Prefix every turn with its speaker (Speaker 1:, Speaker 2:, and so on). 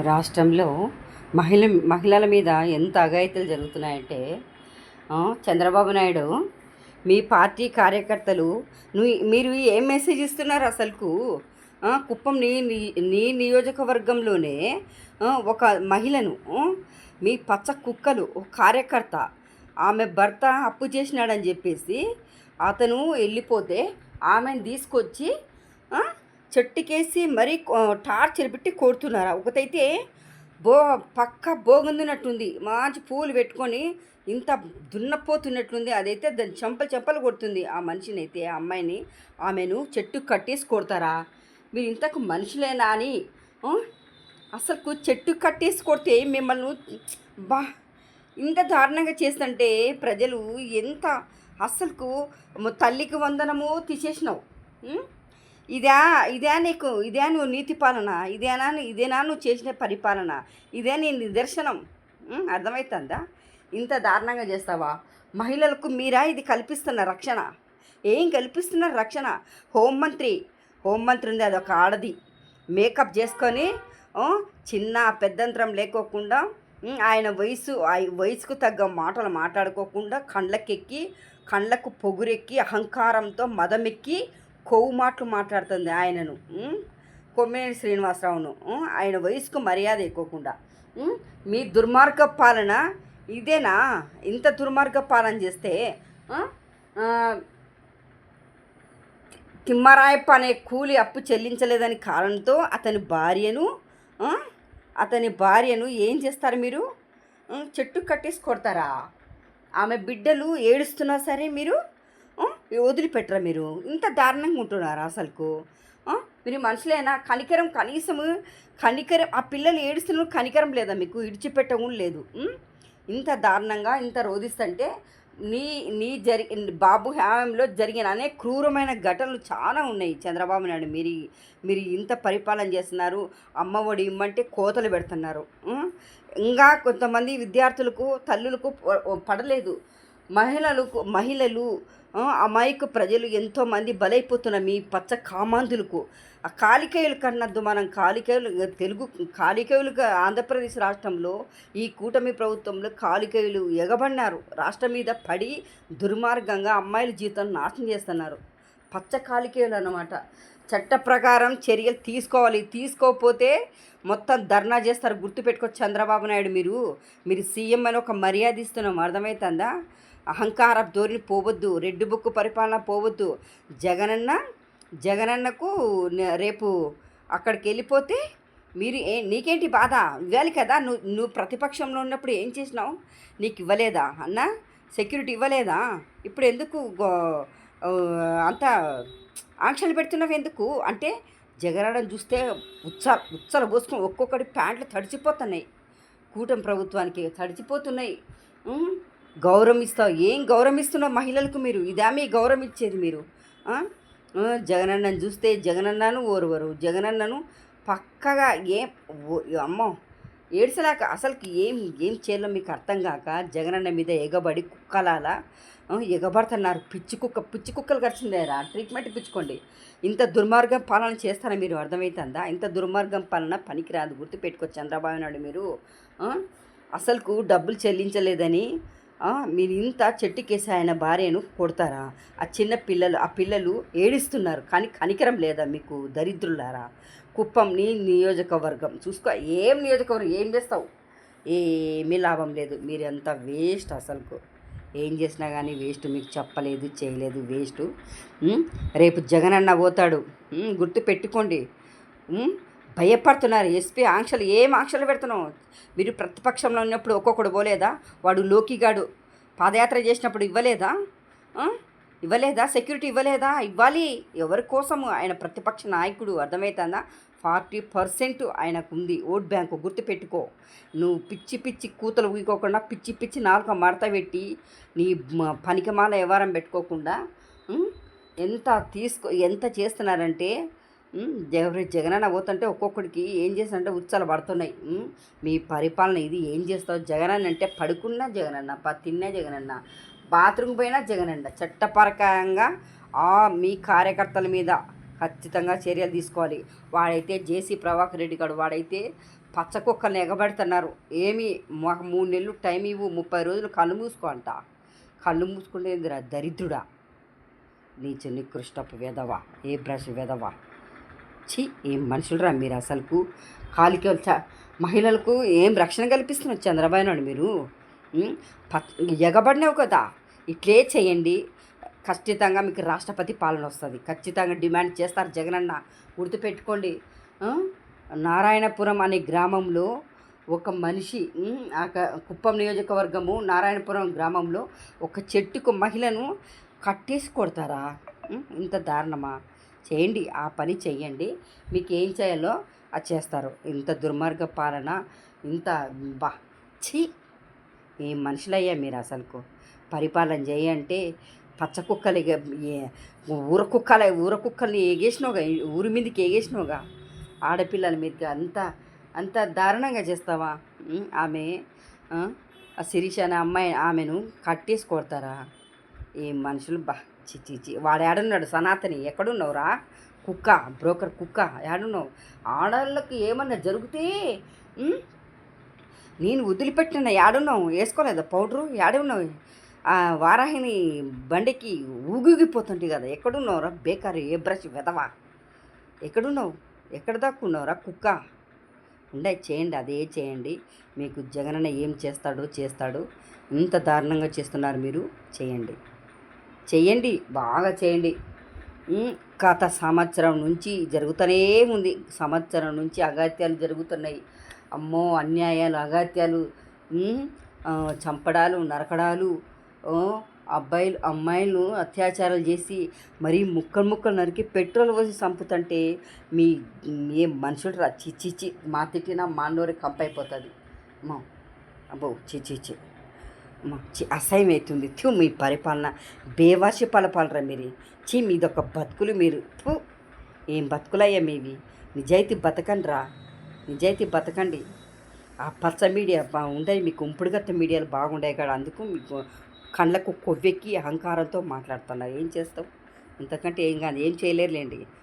Speaker 1: రాష్ట్రంలో మహిళల మీద ఎంత అఘాయిత్యాలు జరుగుతున్నాయంటే చంద్రబాబు నాయుడు మీ పార్టీ కార్యకర్తలు మీరు ఏం మెసేజ్ ఇస్తున్నారు అసలుకు? కుప్పం నీ నియోజకవర్గంలోనే ఒక మహిళను మీ పచ్చ కుక్కలు ఒక కార్యకర్త ఆమె భర్త అప్పు చేసినాడని చెప్పేసి అతను వెళ్ళిపోతే ఆమెను తీసుకొచ్చి చెట్టుకేసి మరీ టార్చర్ పెట్టి కొడుతున్నారా? ఒకటైతే పక్క బోగుందినట్టుంది, మంచి పూలు పెట్టుకొని ఇంత దున్నపోతున్నట్లుంది. అదైతే దాన్ని చెంపలు కొడుతుంది ఆ మనిషిని, అయితే ఆ అమ్మాయిని. ఆమెను చెట్టు కట్టేసి కొడతారా? మీరు ఇంతకు మనుషులేనా అని అసలు చెట్టు కట్టేసి కొడితే మిమ్మల్ని ఇంత దారుణంగా చేస్తుంటే ప్రజలు ఎంత అసలుకు తల్లికి వందనము తీసేసినావు. ఇదే నువ్వు నీతి పాలన? ఇదేనా నువ్వు చేసిన పరిపాలన? ఇదే నీ నిదర్శనం? అర్థమవుతుందా? ఇంత దారుణంగా చేస్తావా? మహిళలకు మీరా ఇది కల్పిస్తున్న రక్షణ? ఏం కల్పిస్తున్నారు రక్షణ? హోంమంత్రి ఉంది, అదొక ఆడది. మేకప్ చేసుకొని చిన్న పెద్దంతరం లేకోకుండా ఆయన వయసుకు తగ్గ మాటలు మాట్లాడుకోకుండా కళ్ళకు పొగురెక్కి అహంకారంతో మదమెక్కి కొవ్వు మాటలు మాట్లాడుతుంది ఆయనను, కొమ్మినేని శ్రీనివాసరావును. ఆయన వయసుకు మర్యాద ఎక్కువకుండా మీ దుర్మార్గ పాలన ఇదేనా? ఇంత దుర్మార్గ పాలన చేస్తే తిమ్మరాయప్ప అనే కూలి అప్పు చెల్లించలేదని కారణంతో అతని భార్యను ఏం చేస్తారు మీరు? చెట్టు కట్టేసి కొడతారా? ఆమె బిడ్డలు ఏడుస్తున్నా సరే మీరు వదిలిపెట్టరా? మీరు ఇంత దారుణంగా ఉంటున్నారా అసలుకు? మీరు మనుషులైనా? కనికరం ఆ పిల్లలు ఏడుస్తున్న కనికరం లేదా మీకు? ఇడిచిపెట్టడం లేదు. ఇంత దారుణంగా ఇంత రోధిస్తుంటే బాబు హయాంలో జరిగిన అనేక క్రూరమైన ఘటనలు చాలా ఉన్నాయి. చంద్రబాబు నాయుడు మీరు ఇంత పరిపాలన చేస్తున్నారు. అమ్మఒడి ఇమ్మంటే కోతలు పెడుతున్నారు. ఇంకా కొంతమంది విద్యార్థులకు తల్లులకు పడలేదు. మహిళలు అమాయక ప్రజలు ఎంతోమంది బలైపోతున్నారు మీ పచ్చ కామాంధులకు. ఆ కాలికేయులు కన్నద్దు మనం. కాలికేయులుగా ఆంధ్రప్రదేశ్ రాష్ట్రంలో ఈ కూటమి ప్రభుత్వంలో కాలికేయులు ఎగబడినారు. రాష్ట్రం మీద పడి దుర్మార్గంగా అమ్మాయిల జీవితం నాశనం చేస్తున్నారు. పచ్చ కాలికేయులు అన్నమాట. చట్ట ప్రకారం చర్యలు తీసుకోవాలి. తీసుకోకపోతే మొత్తం ధర్నా చేస్తారు. గుర్తుపెట్టుకో చంద్రబాబు నాయుడు. మీరు సీఎం అని ఒక మర్యాద ఇస్తున్నాం, అర్థమవుతుందా? అహంకార ధోరణి పోవద్దు. రెడ్ బుక్ పరిపాలన పోవద్దు. జగనన్నకు రేపు అక్కడికి వెళ్ళిపోతే నీకేంటి బాధ? ఇవ్వాలి కదా. నువ్వు ప్రతిపక్షంలో ఉన్నప్పుడు ఏం చేసినావు? నీకు ఇవ్వలేదా అన్న? సెక్యూరిటీ ఇవ్వలేదా? ఇప్పుడు ఎందుకు అంత ఆంక్షలు పెడుతున్నావు ఎందుకు? అంటే జగనన్న చూస్తే ఉచ్చలు పోసుకొని ఒక్కొక్కటి ప్యాంట్లు తడిచిపోతున్నాయి. కూటమి ప్రభుత్వానికి తడిచిపోతున్నాయి. గౌరవం ఇస్తావు. ఏం గౌరవం ఇస్తున్నావు మహిళలకు? మీరు ఇదా మీ గౌరవం ఇచ్చేది? మీరు జగనన్నను చూస్తే జగనన్నను ఓరువరు. జగనన్నను పక్కగా అమ్మో ఏడ్చలేక అసలుకి ఏం చేయాలో మీకు అర్థం కాక జగనన్న మీద ఎగబడి కుక్కలాలా ఎగబడుతున్నారు. పిచ్చి కుక్కలు కరిచిందేరా? ట్రీట్మెంట్ ఇప్పించుకోండి. ఇంత దుర్మార్గం పాలన చేస్తారా మీరు? అర్థమవుతుందా? ఇంత దుర్మార్గం పాలన పనికిరాదు. గుర్తుపెట్టుకోవచ్చు చంద్రబాబు నాయుడు. మీరు అసలుకు డబ్బులు చెల్లించలేదని మీరు ఇంత చెట్టుకేసి ఆయన భార్యను కొడతారా? ఆ పిల్లలు ఏడుస్తున్నారు, కానీ కనికరం లేదా మీకు? దరిద్రులారా. కుప్పం నీ నియోజకవర్గం చూసుకో. నియోజకవర్గం ఏం చేస్తావు? ఏమీ లాభం లేదు. మీరంతా వేస్ట్. అసలుకు ఏం చేసినా కానీ వేస్ట్. మీకు చెప్పలేదు, చేయలేదు, వేస్ట్. రేపు జగనన్న పోతాడు, గుర్తు పెట్టుకోండి. భయపడుతున్నారు. ఎస్పీ ఆంక్షలు ఏం ఆంక్షలు పెడుతున్నావు? మీరు ప్రతిపక్షంలో ఉన్నప్పుడు ఒక్కొక్కడు పోలేదా? వాడు లోకిగాడు పాదయాత్ర చేసినప్పుడు ఇవ్వలేదా? సెక్యూరిటీ ఇవ్వలేదా? ఇవ్వాలి. ఎవరి కోసము? ఆయన ప్రతిపక్ష నాయకుడు, అర్థమవుతుందా? 40% ఆయనకు ఉంది ఓట్ బ్యాంకు. గుర్తుపెట్టుకో. నువ్వు పిచ్చి కూతలు ఊకోకుండా పిచ్చి నాలుక మడత పెట్టి నీ పనికిమాల వ్యవహారం పెట్టుకోకుండా ఎంత చేస్తున్నారంటే జగనన్న పోతుంటే ఒక్కొక్కడికి ఏం చేస్తానంటే ఉత్సాలు పడుతున్నాయి. మీ పరిపాలన ఇది. ఏం చేస్తావు? జగనన్న అంటే పడుకున్నా జగనన్న, తిన్నా జగనన్న, బాత్రూమ్ పోయినా జగనన్న. చట్టపరకంగా మీ కార్యకర్తల మీద ఖచ్చితంగా చర్యలు తీసుకోవాలి. వాడైతే జేసీ ప్రభాకర్ రెడ్డి గారు వాడైతే పచ్చ కుక్కల్ని ఎగబడుతున్నారు. ఏమి మాకు 3 నెలలు టైం ఇవ్వు, 30 రోజులు కళ్ళు మూసుకో అంట. కళ్ళు మూసుకునేదిరా దరిద్రుడా, నీచ నికృష్టపు వెధవ, ఏ బ్రష్ వెధవ. ఛీ, ఏం మనుషులరా మీరు అసలుకు. కాలికి మహిళలకు ఏం రక్షణ కల్పిస్తున్నారు చంద్రబాబు నాయుడు మీరు. ఎగబడినావు కదా, ఇట్లే చేయండి. ఖచ్చితంగా మీకు రాష్ట్రపతి పాలన వస్తుంది. ఖచ్చితంగా డిమాండ్ చేస్తారు జగనన్న, గుర్తుపెట్టుకోండి. నారాయణపురం అనే గ్రామంలో ఒక మనిషి, కుప్పం నియోజకవర్గము నారాయణపురం గ్రామంలో ఒక చెట్టుకు మహిళను కట్టేసి కొడతారా? ఇంత దారుణమా? చేయండి, ఆ పని చెయ్యండి. మీకు ఏం చేయాలో అది చేస్తారు. ఇంత దుర్మార్గ పాలన, ఇంత బా ఛీ, ఏం మనుషులయ్యా మీరు అసలుకు. పరిపాలన చేయంటే పచ్చ కుక్కలు ఊర కుక్కల్ని ఎగేసినావుగా, ఊరి మీదకి ఎగేసినావుగా. ఆడపిల్లల మీదకి అంత దారుణంగా చేస్తావా? ఆమె ఆ శిరీష అనే అమ్మాయి, ఆమెను కట్టేసి కొడతారా? ఏం మనుషులు బా. చిచ్చి, వాడు ఏడున్నాడు? సనాతని ఎక్కడున్నావురా? కుక్క, బ్రోకర్ కుక్క, ఏడున్నావు? ఆడవాళ్ళకి ఏమన్నా జరిగితే నేను వదిలిపెట్టిన, ఏడున్నావు? వేసుకోలేదా పౌడరు? ఏడున్నావు? వారాహిని బండికి ఊగిపోతుంటే కదా, ఎక్కడున్నావురా బేకారు, ఏ బ్రష్ వెదవా? ఎక్కడున్నావు? ఎక్కడ దాక్కున్నావురా కుక్క? ఉండే చేయండి, అదే చేయండి. మీకు జగనన్న ఏం చేస్తాడు. ఇంత దారుణంగా చేస్తున్నారు మీరు. చేయండి, బాగా చేయండి. గత సంవత్సరం నుంచి జరుగుతూనే ఉంది. సంవత్సరం నుంచి అగాత్యాలు జరుగుతున్నాయి. అమ్మో, అన్యాయాలు, అగాత్యాలు, చంపడాలు, నరకడాలు, అమ్మాయిలను అత్యాచారాలు చేసి మరీ ముక్కలు నరికి పెట్రోల్ పోసి చంపుతుంటే మీ ఏం మనుషులు రా. చిచ్చి, మా తిట్టినా మా నోరే కంపైపోతుంది. అబ్బో చిచ్చి, అసహ్యం అవుతుంది. మీ పరిపాలన బేవాసి పలపాలరా మీరు. మీదొక బతుకులు మీరు. ఏం బతుకులయ్యా మీవి. నిజాయితీ బతకండి. ఆ పచ్చ మీడియా బాగుంటాయి మీకు, ఉంపుడుగత్త మీడియాలు బాగుంటాయి కదా, అందుకు మీకు కళ్ళకు కొవ్వెక్కి అహంకారంతో మాట్లాడుతున్నారు. ఏం చేస్తావు? ఇంతకంటే ఏం చేయలేరులేండి.